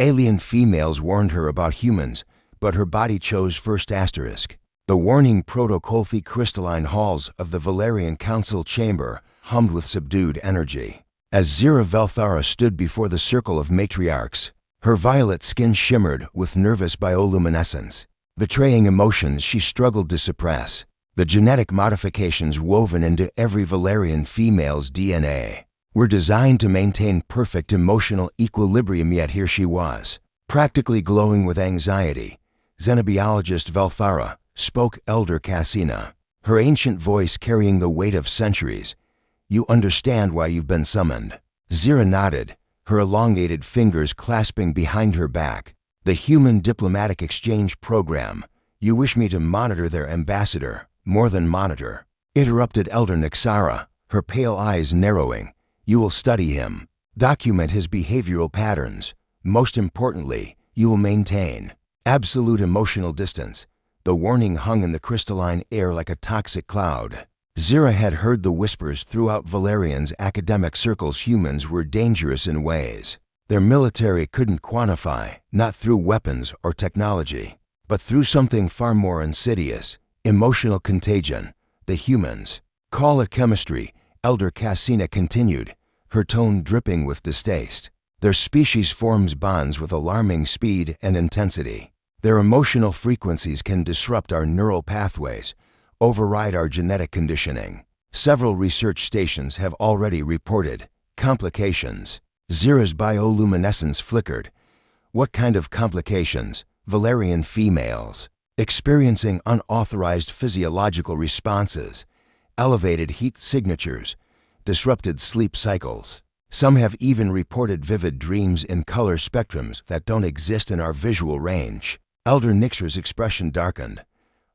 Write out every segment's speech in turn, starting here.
Alien females warned her about humans, but her body chose first asterisk. The warning protocolthy crystalline halls of the Valerian Council chamber hummed with subdued energy. As Zira Velthara stood before the circle of matriarchs, her violet skin shimmered with nervous bioluminescence, betraying emotions she struggled to suppress. The genetic modifications woven into every Valerian female's DNA were designed to maintain perfect emotional equilibrium, yet here she was, practically glowing with anxiety. Xenobiologist Velthara spoke Elder Cassina, her ancient voice carrying the weight of centuries. "You understand why you've been summoned." Zira nodded, her elongated fingers clasping behind her back. "The Human Diplomatic Exchange Program. You wish me to monitor their ambassador." "More than monitor," interrupted Elder Nixara, her pale eyes narrowing. "You will study him, document his behavioral patterns. Most importantly, you will maintain absolute emotional distance." The warning hung in the crystalline air like a toxic cloud. Zira had heard the whispers throughout Valerian's academic circles. Humans were dangerous in ways their military couldn't quantify, not through weapons or technology, but through something far more insidious: emotional contagion. "The humans call it chemistry," Elder Cassina continued, her tone dripping with distaste. "Their species forms bonds with alarming speed and intensity. Their emotional frequencies can disrupt our neural pathways, override our genetic conditioning. Several research stations have already reported complications." Zira's bioluminescence flickered. "What kind of complications?" "Valerian females experiencing unauthorized physiological responses, elevated heat signatures, disrupted sleep cycles. Some have even reported vivid dreams in color spectrums that don't exist in our visual range." Elder Nixra's expression darkened.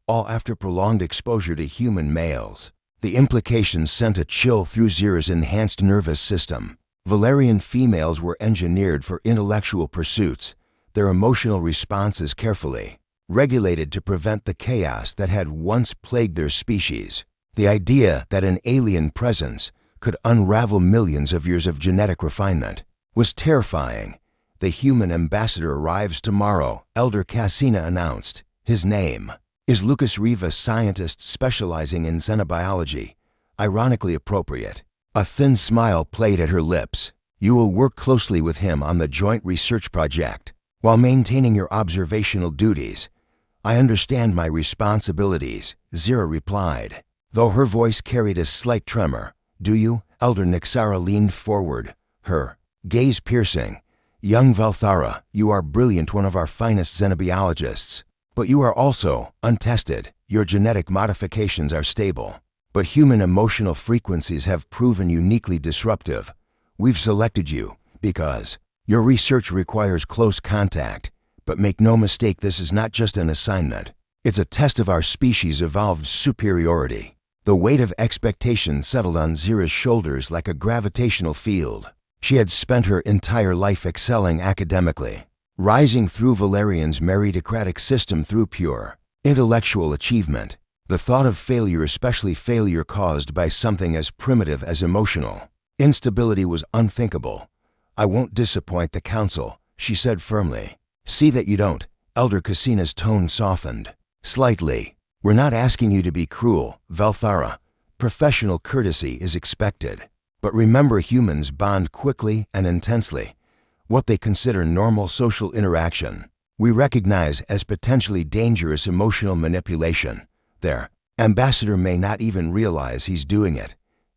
"All after prolonged exposure to human males." The implications sent a chill through Zira's enhanced nervous system. Valerian females were engineered for intellectual pursuits, their emotional responses carefully regulated to prevent the chaos that had once plagued their species. The idea that an alien presence could unravel millions of years of genetic refinement was terrifying. "The human ambassador arrives tomorrow," Elder Cassina announced. "His name is Lucas Riva, scientist specializing in xenobiology." Ironically appropriate. A thin smile played at her lips. "You will work closely with him on the joint research project, while maintaining your observational duties." "I understand my responsibilities," Zira replied, though her voice carried a slight tremor. "Do you?" Elder Nixara leaned forward, her gaze piercing. "Young Velthara, you are brilliant, one of our finest xenobiologists. But you are also untested. Your genetic modifications are stable, but human emotional frequencies have proven uniquely disruptive. We've selected you because your research requires close contact. But make no mistake, this is not just an assignment. It's a test of our species' evolved superiority." The weight of expectation settled on Zira's shoulders like a gravitational field. She had spent her entire life excelling academically, rising through Valerian's meritocratic system through pure intellectual achievement. The thought of failure, especially failure caused by something as primitive as emotional instability, was unthinkable. "I won't disappoint the council," she said firmly. "See that you don't." Elder Cassina's tone softened slightly. "We're not asking you to be cruel, Velthara. Professional courtesy is expected. But remember, humans bond quickly and intensely. What they consider normal social interaction, we recognize as potentially dangerous emotional manipulation. Their ambassador may not even realize he's doing it."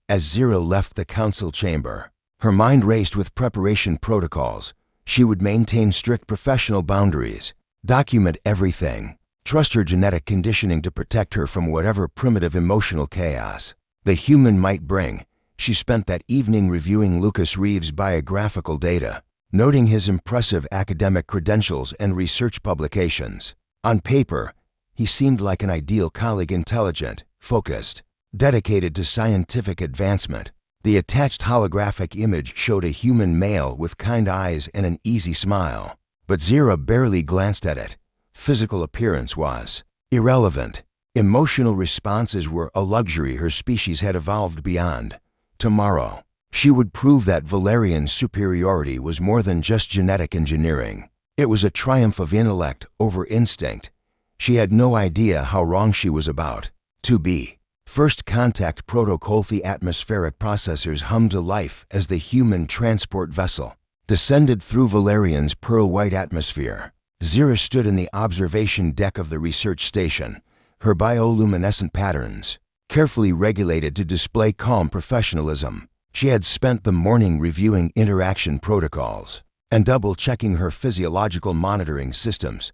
As Zira left the council chamber, her mind raced with preparation protocols. She would maintain strict professional boundaries, document everything, trust her genetic conditioning to protect her from whatever primitive emotional chaos the human might bring. She spent that evening reviewing Lucas Reeves' biographical data, noting his impressive academic credentials and research publications. On paper, he seemed like an ideal colleague: intelligent, focused, dedicated to scientific advancement. The attached holographic image showed a human male with kind eyes and an easy smile. But Zira barely glanced at it. Physical appearance was irrelevant. Emotional responses were a luxury her species had evolved beyond. Tomorrow, she would prove that Valerian superiority was more than just genetic engineering. It was a triumph of intellect over instinct. She had no idea how wrong she was about to be. First contact protocolthy atmospheric processors hummed to life as the human transport vessel descended through Valerian's pearl-white atmosphere. Zira stood in the observation deck of the research station, her bioluminescent patterns carefully regulated to display calm professionalism. She had spent the morning reviewing interaction protocols and double-checking her physiological monitoring systems.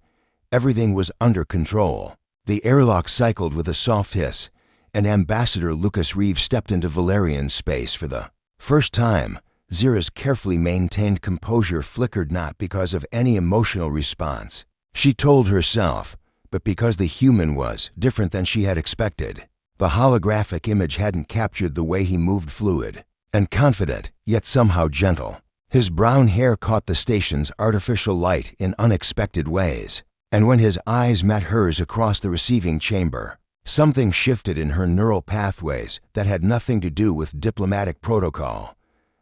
Everything was under control. The airlock cycled with a soft hiss, and Ambassador Lucas Reeve stepped into Valerian's space for the first time. Zira's carefully maintained composure flickered not because of any emotional response, she told herself, but because the human was different than she had expected. The holographic image hadn't captured the way he moved, fluid and confident, yet somehow gentle. His brown hair caught the station's artificial light in unexpected ways, and when his eyes met hers across the receiving chamber, something shifted in her neural pathways that had nothing to do with diplomatic protocol.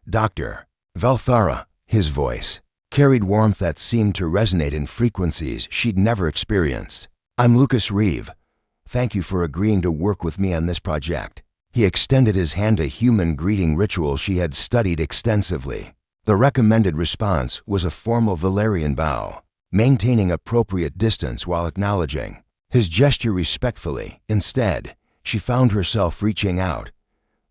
Dr. Valthara, his voice carried warmth that seemed to resonate in frequencies she'd never experienced. I'm Lucas Reeve. Thank you for agreeing to work with me on this project. He extended his hand, a human greeting ritual she had studied extensively. The recommended response was a formal Valerian bow, maintaining appropriate distance while acknowledging his gesture respectfully. Instead, she found herself reaching out.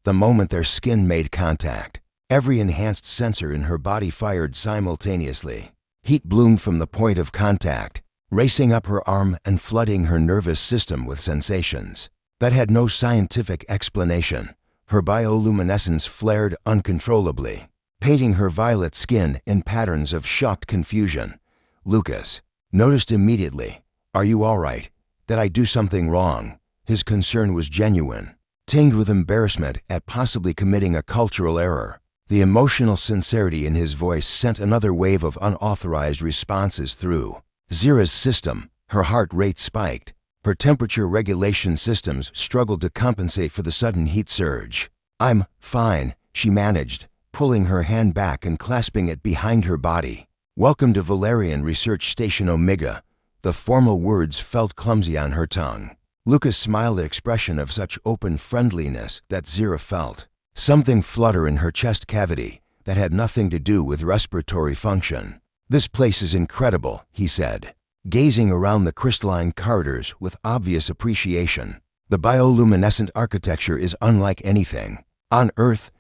The moment their skin made contact, every enhanced sensor in her body fired simultaneously. Heat bloomed from the point of contact, racing up her arm and flooding her nervous system with sensations that had no scientific explanation. Her bioluminescence flared uncontrollably, painting her violet skin in patterns of shocked confusion. Lucas noticed immediately. Are you all right? Did I do something wrong? His concern was genuine, tinged with embarrassment at possibly committing a cultural error. The emotional sincerity in his voice sent another wave of unauthorized responses through Zira's system. Her heart rate spiked. Her temperature regulation systems struggled to compensate for the sudden heat surge. I'm fine, she managed, pulling her hand back and clasping it behind her body. Welcome to Valerian Research Station Omega. The formal words felt clumsy on her tongue. Lucas smiled, an expression of such open friendliness that Zira felt something flutter in her chest cavity that had nothing to do with respiratory function. This place is incredible, he said, gazing around the crystalline corridors with obvious appreciation. The bioluminescent architecture is unlike anything on Earth.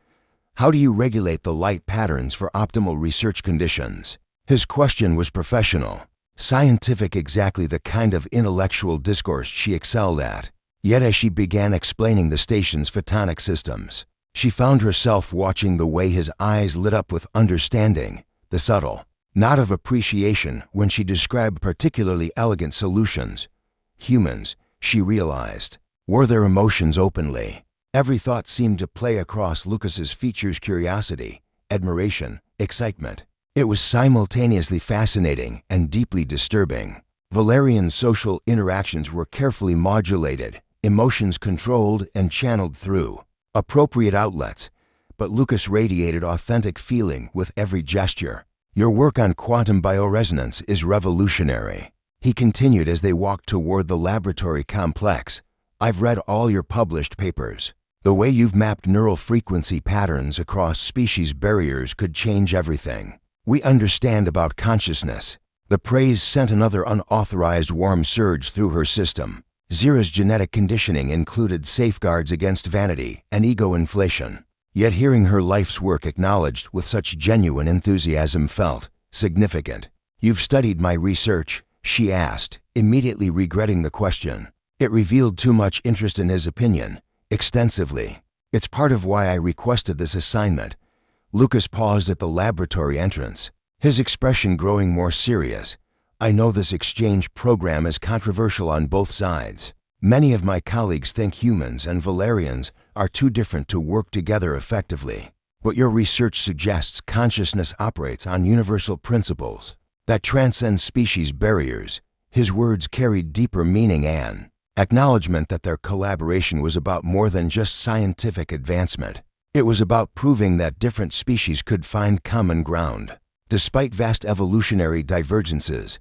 How do you regulate the light patterns for optimal research conditions? His question was professional, scientific, exactly the kind of intellectual discourse she excelled at. Yet as she began explaining the station's photonic systems, she found herself watching the way his eyes lit up with understanding, the subtle nod of appreciation when she described particularly elegant solutions. Humans, she realized, wore their emotions openly. Every thought seemed to play across Lucas's features: curiosity, admiration, excitement. It was simultaneously fascinating and deeply disturbing. Valerian's social interactions were carefully modulated, emotions controlled and channeled through appropriate outlets, but Lucas radiated authentic feeling with every gesture. Your work on quantum bioresonance is revolutionary, he continued as they walked toward the laboratory complex. I've read all your published papers. The way you've mapped neural frequency patterns across species barriers could change everything we understand about consciousness. The praise sent another unauthorized warm surge through her system. Zira's genetic conditioning included safeguards against vanity and ego inflation. Yet hearing her life's work acknowledged with such genuine enthusiasm felt significant. You've studied my research? She asked, immediately regretting the question. It revealed too much interest in his opinion. Extensively. It's part of why I requested this assignment. Lucas paused at the laboratory entrance, his expression growing more serious. I know this exchange program is controversial on both sides. Many of my colleagues think humans and Valerians are too different to work together effectively. But your research suggests consciousness operates on universal principles that transcend species barriers. His words carried deeper meaning and acknowledgement that their collaboration was about more than just scientific advancement. It was about proving that different species could find common ground Despite vast evolutionary divergences,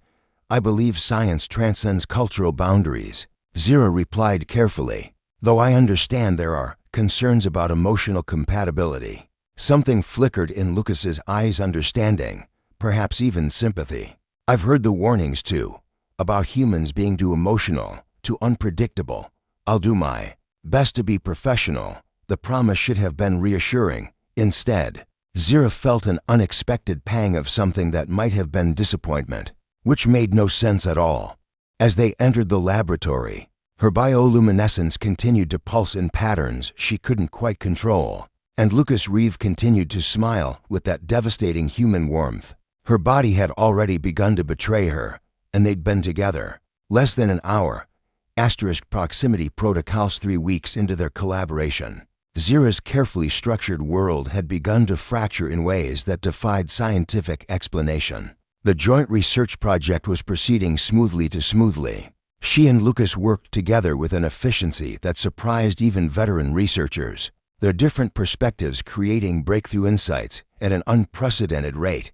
I believe science transcends cultural boundaries. Zira replied carefully, though I understand there are concerns about emotional compatibility. Something flickered in Lucas's eyes, understanding, perhaps even sympathy. I've heard the warnings too, about humans being too emotional, too unpredictable. I'll do my best to be professional. The promise should have been reassuring. Instead, Zira felt an unexpected pang of something that might have been disappointment, which made no sense at all. As they entered the laboratory, her bioluminescence continued to pulse in patterns she couldn't quite control, and Lucas Reeve continued to smile with that devastating human warmth. Her body had already begun to betray her, and they'd been together less than an hour. Proximity protocols 3 weeks into their collaboration. Zira's carefully structured world had begun to fracture in ways that defied scientific explanation. The joint research project was proceeding smoothly. She and Lucas worked together with an efficiency that surprised even veteran researchers, their different perspectives creating breakthrough insights at an unprecedented rate.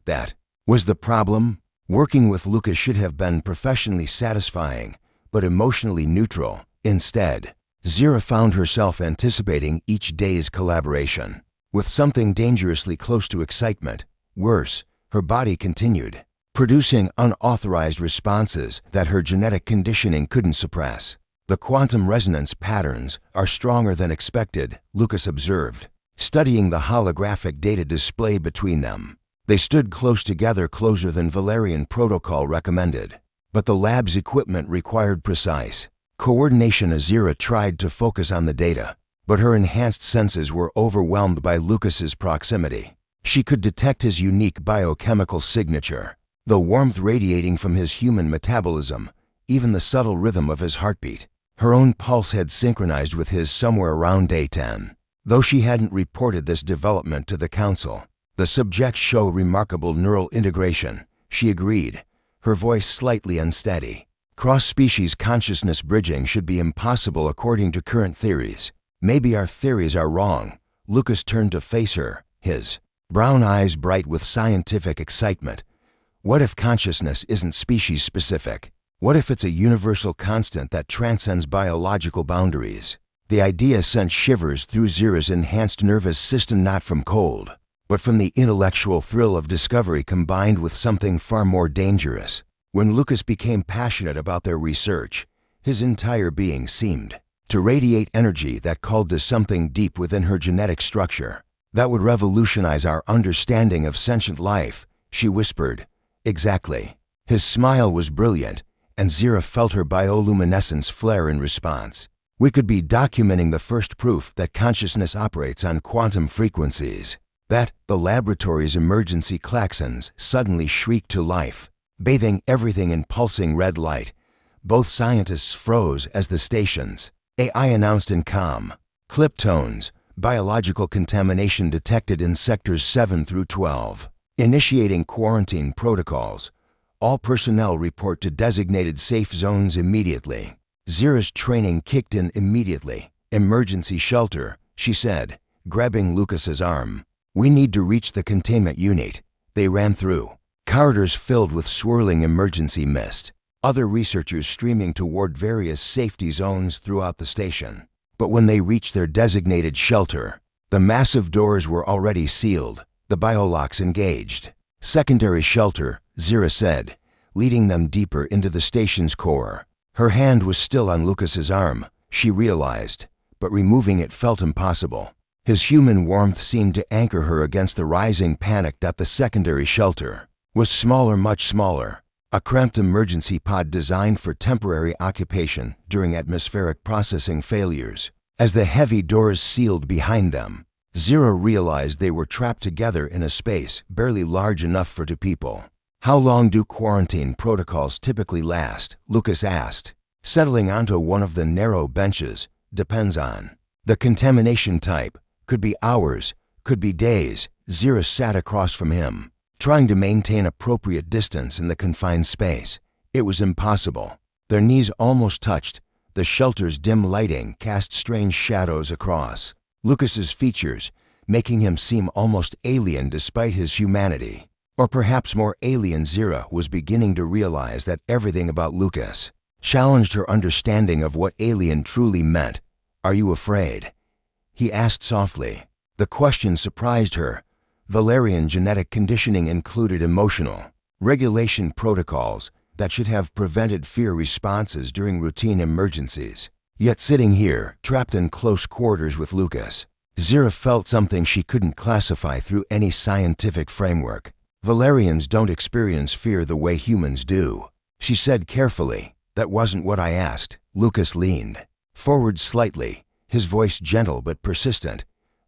That was the problem. Working with Lucas should have been professionally satisfying, but emotionally neutral. Instead, Zira found herself anticipating each day's collaboration with something dangerously close to excitement. Worse, her body continued producing unauthorized responses that her genetic conditioning couldn't suppress. The quantum resonance patterns are stronger than expected, Lucas observed, studying the holographic data display between them. They stood close together, closer than Valerian protocol recommended. But the lab's equipment required precise coordination. Zira tried to focus on the data, but her enhanced senses were overwhelmed by Lucas's proximity. She could detect his unique biochemical signature, the warmth radiating from his human metabolism, even the subtle rhythm of his heartbeat. Her own pulse had synchronized with his somewhere around day 10. Though she hadn't reported this development to the council, the subjects show remarkable neural integration, she agreed, her voice slightly unsteady. Cross-species consciousness bridging should be impossible according to current theories. Maybe our theories are wrong. Lucas turned to face her, his brown eyes bright with scientific excitement. What if consciousness isn't species-specific? What if it's a universal constant that transcends biological boundaries? The idea sent shivers through Zira's enhanced nervous system, not from cold, but from the intellectual thrill of discovery combined with something far more dangerous. When Lucas became passionate about their research, his entire being seemed to radiate energy that called to something deep within her genetic structure that would revolutionize our understanding of sentient life, she whispered. Exactly. His smile was brilliant, and Zira felt her bioluminescence flare in response. We could be documenting the first proof that consciousness operates on quantum frequencies. That the laboratory's emergency klaxons suddenly shrieked to life, bathing everything in pulsing red light. Both scientists froze as the station's AI announced in calm, clip tones, biological contamination detected in sectors 7 through 12. Initiating quarantine protocols. All personnel report to designated safe zones immediately. Zira's training kicked in immediately. Emergency shelter, she said, grabbing Lucas's arm. We need to reach the containment unit. They ran through corridors filled with swirling emergency mist, other researchers streaming toward various safety zones throughout the station. But when they reached their designated shelter, the massive doors were already sealed, the biolocks engaged. Secondary shelter, Zira said, leading them deeper into the station's core. Her hand was still on Lucas's arm, she realized, but removing it felt impossible. His human warmth seemed to anchor her against the rising panic that the secondary shelter was smaller, much smaller, a cramped emergency pod designed for temporary occupation during atmospheric processing failures. As the heavy doors sealed behind them, Zira realized they were trapped together in a space barely large enough for two people. How long do quarantine protocols typically last? Lucas asked, settling onto one of the narrow benches. Depends on the contamination type. Could be hours, could be days. Zira sat across from him, trying to maintain appropriate distance in the confined space. It was impossible. Their knees almost touched. The shelter's dim lighting cast strange shadows across Lucas's features, making him seem almost alien despite his humanity. Or perhaps more alien. Zira was beginning to realize that everything about Lucas challenged her understanding of what alien truly meant. "Are you afraid?" he asked softly. The question surprised her. Valerian genetic conditioning included emotional regulation protocols that should have prevented fear responses during routine emergencies. Yet sitting here, trapped in close quarters with Lucas, Zira felt something she couldn't classify through any scientific framework. "Valerians don't experience fear the way humans do," she said carefully. "That wasn't what I asked." Lucas leaned forward slightly, his voice gentle but persistent.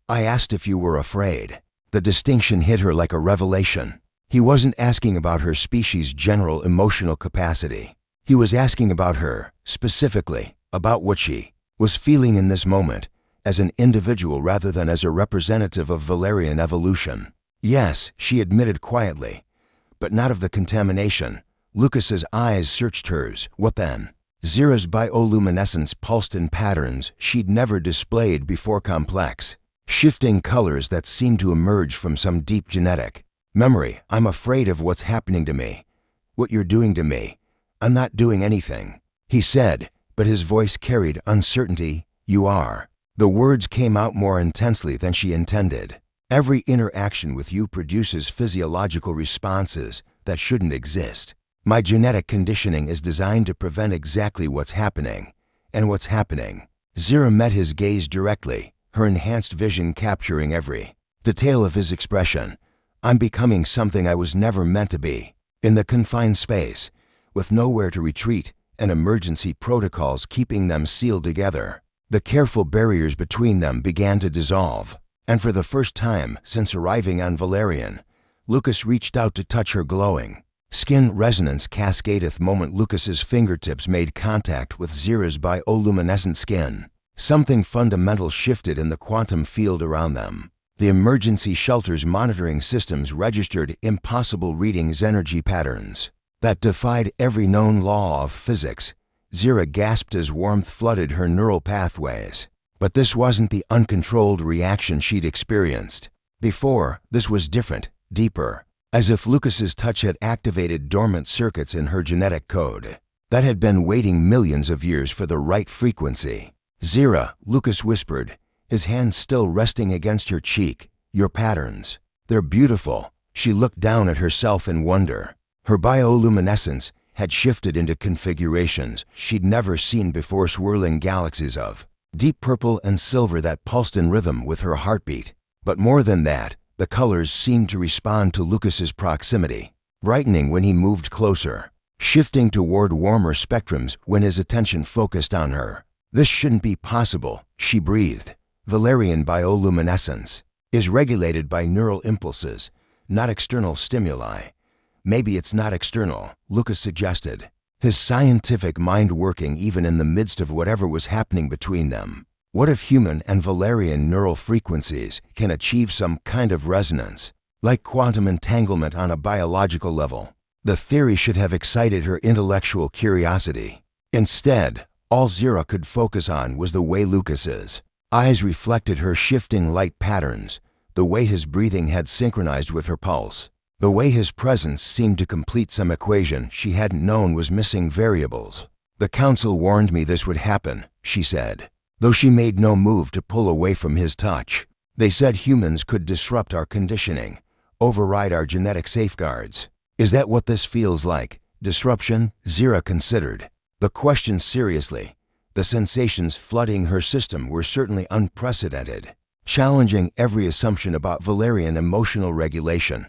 "I asked if you were afraid." The distinction hit her like a revelation. He wasn't asking about her species' general emotional capacity. He was asking about her, specifically, about what she was feeling in this moment, as an individual rather than as a representative of Valerian evolution. "Yes," she admitted quietly, "but not of the contamination." Lucas's eyes searched hers. "What then?" Zira's bioluminescence pulsed in patterns she'd never displayed before, complex, shifting colors that seemed to emerge from some deep genetic memory. "I'm afraid of what's happening to me. What you're doing to me." "I'm not doing anything," he said, but his voice carried uncertainty. "You are." The words came out more intensely than she intended. "Every interaction with you produces physiological responses that shouldn't exist. My genetic conditioning is designed to prevent exactly what's happening." "And what's happening?" Zira met his gaze directly, her enhanced vision capturing every detail of his expression. "I'm becoming something I was never meant to be. In the confined space, with nowhere to retreat, and emergency protocols keeping them sealed together." The careful barriers between them began to dissolve, and for the first time since arriving on Valerian, Lucas reached out to touch her glowing skin. Resonance cascadeth moment. Lucas's fingertips made contact with Zira's bioluminescent skin. Something fundamental shifted in the quantum field around them. The emergency shelter's monitoring systems registered impossible readings, energy patterns that defied every known law of physics. Zira gasped as warmth flooded her neural pathways. But this wasn't the uncontrolled reaction she'd experienced before. This was different, deeper, as if Lucas's touch had activated dormant circuits in her genetic code that had been waiting millions of years for the right frequency. "Zira," Lucas whispered, his hand still resting against her cheek. "Your patterns, they're beautiful." She looked down at herself in wonder. Her bioluminescence had shifted into configurations she'd never seen before, swirling galaxies of deep purple and silver that pulsed in rhythm with her heartbeat. But more than that, the colors seemed to respond to Lucas's proximity, brightening when he moved closer, shifting toward warmer spectrums when his attention focused on her. "This shouldn't be possible," she breathed. "Valerian bioluminescence is regulated by neural impulses, not external stimuli." "Maybe it's not external," Lucas suggested, his scientific mind working even in the midst of whatever was happening between them. "What if human and Valerian neural frequencies can achieve some kind of resonance, like quantum entanglement on a biological level?" The theory should have excited her intellectual curiosity. Instead, all Zira could focus on was the way Lucas's eyes reflected her shifting light patterns, the way his breathing had synchronized with her pulse, the way his presence seemed to complete some equation she hadn't known was missing variables. "The council warned me this would happen," she said, though she made no move to pull away from his touch. "They said humans could disrupt our conditioning, override our genetic safeguards." "Is that what this feels like? Disruption?" Zira considered the question seriously. The sensations flooding her system were certainly unprecedented, challenging every assumption about Valerian emotional regulation.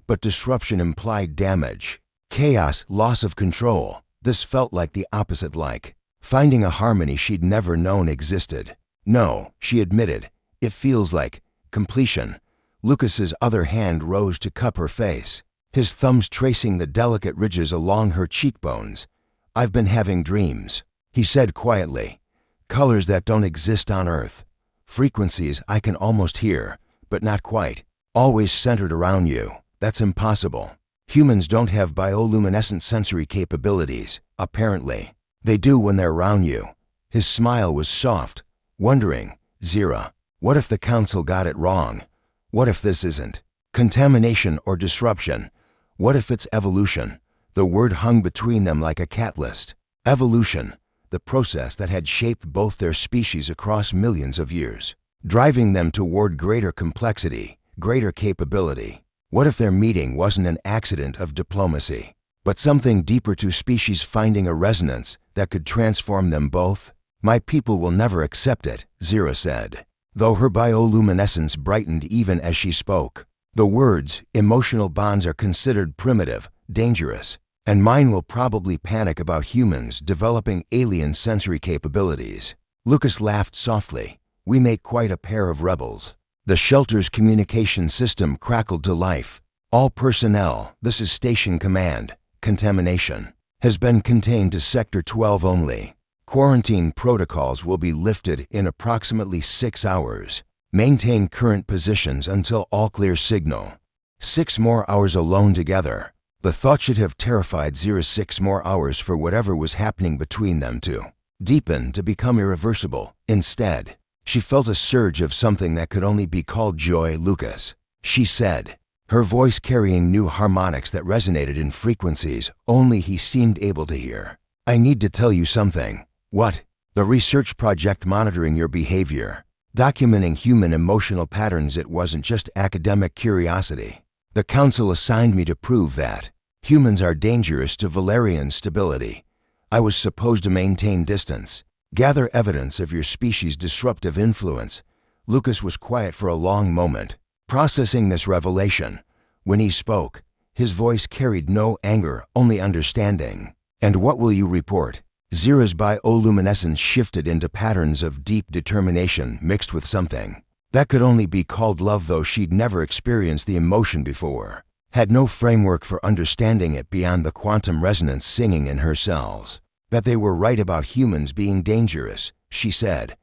But disruption implied damage, chaos, loss of control. This felt like the opposite, like finding a harmony she'd never known existed. "No," she admitted, "it feels like completion." Lucas's other hand rose to cup her face, his thumbs tracing the delicate ridges along her cheekbones. "I've been having dreams," he said quietly. "Colors that don't exist on Earth. Frequencies I can almost hear, but not quite. Always centered around you. That's impossible. Humans don't have bioluminescent sensory capabilities, apparently. They do when they're around you." His smile was soft, wondering. "Zira, what if the council got it wrong? What if this isn't contamination or disruption, What if it's evolution? The word hung between them like a catalyst. Evolution, the process that had shaped both their species across millions of years, driving them toward greater complexity, greater capability. What if their meeting wasn't an accident of diplomacy, but something deeper, two species finding a resonance that could transform them both? My people will never accept it, Zira said, though her bioluminescence brightened even as she spoke. The words, emotional bonds are considered primitive, dangerous, and mine will probably panic about humans developing alien sensory capabilities. Lucas laughed softly. We make quite a pair of rebels. The shelter's communication system crackled to life. All personnel, this is Station Command. Contamination has been contained to Sector 12 only. Quarantine protocols will be lifted in approximately 6 hours. Maintain current positions until all clear signal. 6 more hours alone together. The thought should have terrified Zira. 6 more hours for whatever was happening between them to deepen, to become irreversible. Instead, she felt a surge of something that could only be called joy. Lucas, she said, her voice carrying new harmonics that resonated in frequencies only he seemed able to hear. I need to tell you something. What? The research project monitoring your behavior, documenting human emotional patterns. It wasn't just academic curiosity. The Council assigned me to prove that humans are dangerous to Valerian stability. I was supposed to maintain distance, gather evidence of your species' disruptive influence. Lucas was quiet for a long moment, processing this revelation. When he spoke, his voice carried no anger, only understanding. And what will you report? Zira's bioluminescence shifted into patterns of deep determination mixed with something that could only be called love, though she'd never experienced the emotion before, had no framework for understanding it beyond the quantum resonance singing in her cells. That they were right about humans being dangerous, she said,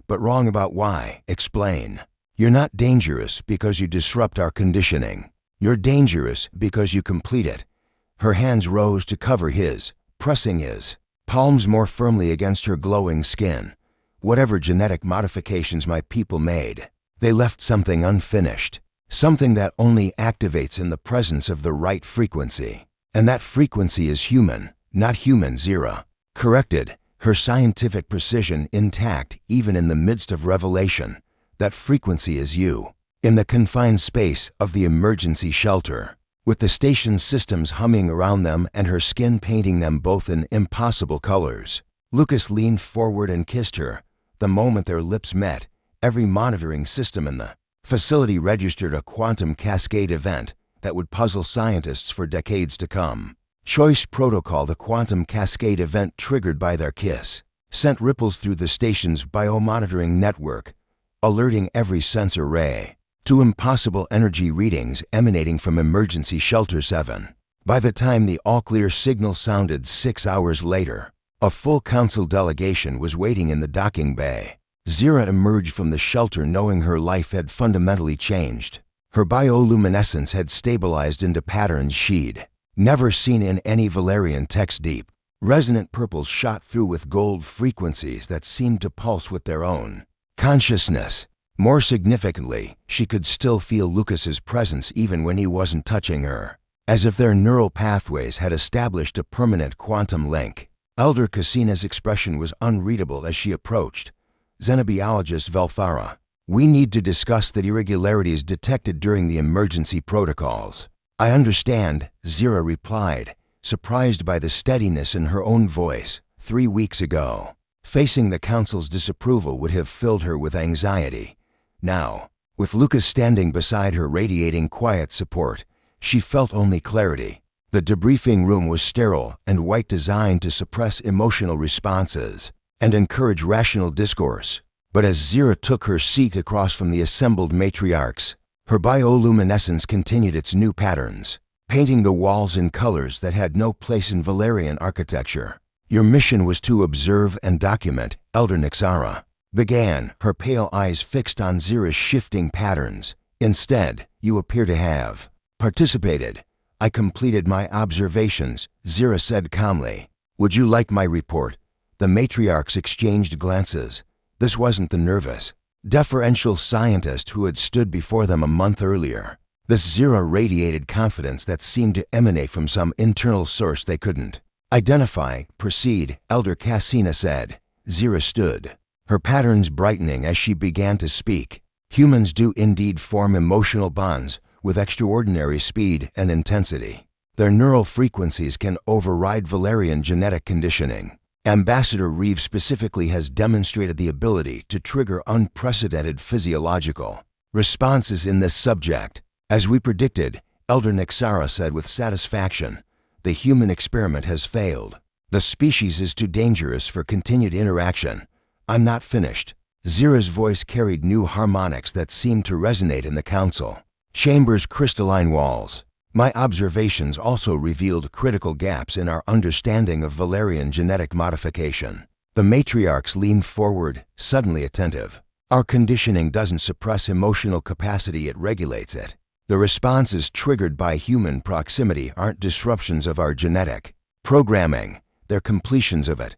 but wrong about why. Explain. You're not dangerous because you disrupt our conditioning. You're dangerous because you complete it. Her hands rose to cover his, pressing his palms more firmly against her glowing skin. Whatever genetic modifications my people made, they left something unfinished, something that only activates in the presence of the right frequency. And that frequency is human, not human. Zira corrected, her scientific precision intact even in the midst of revelation. That frequency is you, in the confined space of the emergency shelter, with the station's systems humming around them and her skin painting them both in impossible colors. Lucas leaned forward and kissed her. The moment their lips met, every monitoring system in the facility registered a quantum cascade event that would puzzle scientists for decades to come. Choice protocol. The quantum cascade event triggered by their kiss sent ripples through the station's biomonitoring network, alerting every sensor ray to impossible energy readings emanating from Emergency Shelter 7. By the time the all-clear signal sounded 6 hours later, a full council delegation was waiting in the docking bay. Zira emerged from the shelter knowing her life had fundamentally changed. Her bioluminescence had stabilized into patterns she'd never seen in any Valerian text. Deep, resonant purples shot through with gold frequencies that seemed to pulse with their own consciousness. More significantly, she could still feel Lucas's presence even when he wasn't touching her, as if their neural pathways had established a permanent quantum link. Elder Cassina's expression was unreadable as she approached. Xenobiologist Velthara, we need to discuss the irregularities detected during the emergency protocols. I understand, Zira replied, surprised by the steadiness in her own voice. 3 weeks ago, facing the council's disapproval would have filled her with anxiety. Now, with Lucas standing beside her radiating quiet support, she felt only clarity. The debriefing room was sterile and white, designed to suppress emotional responses and encourage rational discourse. But as Zira took her seat across from the assembled matriarchs, her bioluminescence continued its new patterns, painting the walls in colors that had no place in Valerian architecture. Your mission was to observe and document, Elder Nixara began, her pale eyes fixed on Zira's shifting patterns. Instead, you appear to have participated. I completed my observations, Zira said calmly. Would you like my report? The matriarchs exchanged glances. This wasn't the nervous, deferential scientist who had stood before them a month earlier. Zira radiated confidence that seemed to emanate from some internal source they couldn't identify. Proceed, Elder Cassina said. Zira stood, her patterns brightening as she began to speak. Humans do indeed form emotional bonds with extraordinary speed and intensity. Their neural frequencies can override Valerian genetic conditioning. Ambassador Reeve specifically has demonstrated the ability to trigger unprecedented physiological responses in this subject. As we predicted, Elder Nixara said with satisfaction, the human experiment has failed. The species is too dangerous for continued interaction. I'm not finished. Zira's voice carried new harmonics that seemed to resonate in the council chamber's crystalline walls. My observations also revealed critical gaps in our understanding of Valerian genetic modification. The matriarchs leaned forward, suddenly attentive. Our conditioning doesn't suppress emotional capacity, it regulates it. The responses triggered by human proximity aren't disruptions of our genetic programming, they're completions of it.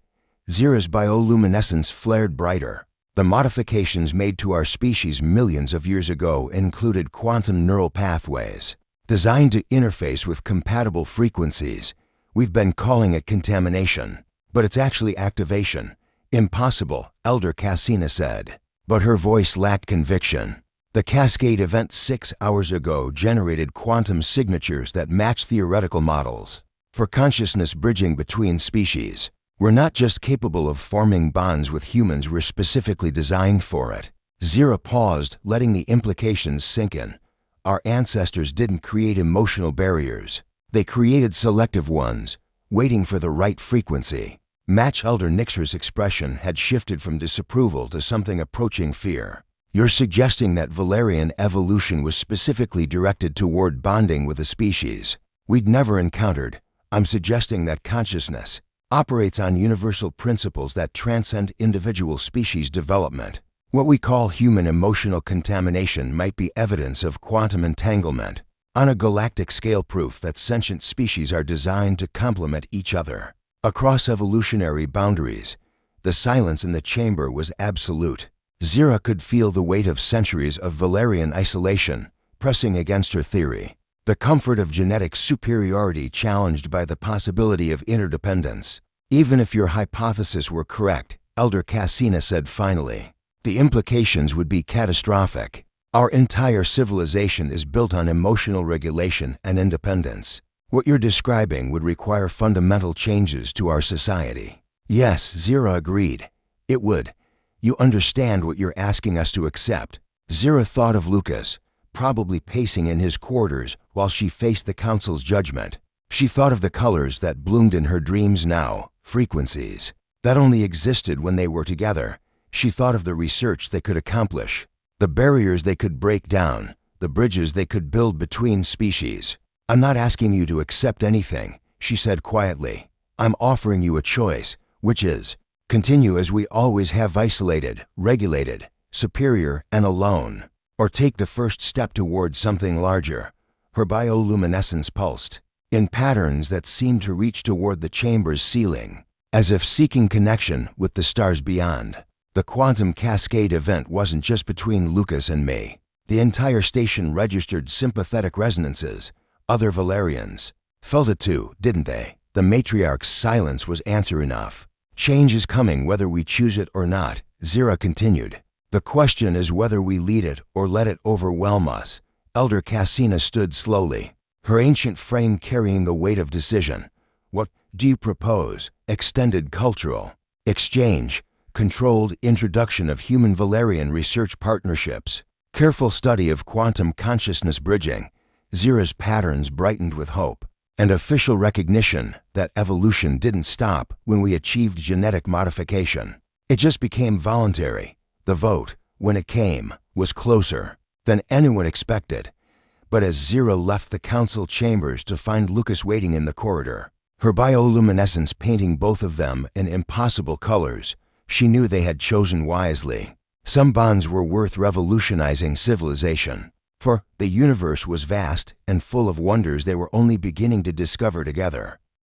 Zira's bioluminescence flared brighter. The modifications made to our species millions of years ago included quantum neural pathways designed to interface with compatible frequencies. We've been calling it contamination, but it's actually activation. Impossible, Elder Cassina said. But her voice lacked conviction. The Cascade event 6 hours ago generated quantum signatures that match theoretical models for consciousness bridging between species. We're not just capable of forming bonds with humans, we're specifically designed for it. Zira paused, letting the implications sink in. Our ancestors didn't create emotional barriers. They created selective ones, waiting for the right frequency. Match Elder Nixer's expression had shifted from disapproval to something approaching fear. You're suggesting that Valerian evolution was specifically directed toward bonding with a species we'd never encountered. I'm suggesting that consciousness operates on universal principles that transcend individual species development. What we call human emotional contamination might be evidence of quantum entanglement on a galactic scale, proof that sentient species are designed to complement each other. Across evolutionary boundaries, the silence in the chamber was absolute. Zira could feel the weight of centuries of Valerian isolation pressing against her theory. The comfort of genetic superiority challenged by the possibility of interdependence. Even if your hypothesis were correct, Elder Cassina said finally, the implications would be catastrophic. Our entire civilization is built on emotional regulation and independence. What you're describing would require fundamental changes to our society. Yes, Zira agreed. It would. You understand what you're asking us to accept. Zira thought of Lucas, probably pacing in his quarters while she faced the council's judgment. She thought of the colors that bloomed in her dreams now, frequencies that only existed when they were together. She thought of the research they could accomplish, the barriers they could break down, the bridges they could build between species. I'm not asking you to accept anything, she said quietly. I'm offering you a choice, which is, continue as we always have, isolated, regulated, superior, and alone, or take the first step towards something larger. Her bioluminescence pulsed in patterns that seemed to reach toward the chamber's ceiling, as if seeking connection with the stars beyond. The quantum cascade event wasn't just between Lucas and me. The entire station registered sympathetic resonances. Other Valerians felt it too, didn't they? The matriarch's silence was answer enough. Change is coming whether we choose it or not, Zira continued. The question is whether we lead it or let it overwhelm us. Elder Cassina stood slowly, her ancient frame carrying the weight of decision. What do you propose? Extended cultural exchange, controlled introduction of human Valerian research partnerships, careful study of quantum consciousness bridging. Zira's patterns brightened with hope, and official recognition that evolution didn't stop when we achieved genetic modification. It just became voluntary. The vote, when it came, was closer than anyone expected. But as Zira left the council chambers to find Lucas waiting in the corridor, her bioluminescence painting both of them in impossible colors, she knew they had chosen wisely. Some bonds were worth revolutionizing civilization, for the universe was vast and full of wonders they were only beginning to discover together.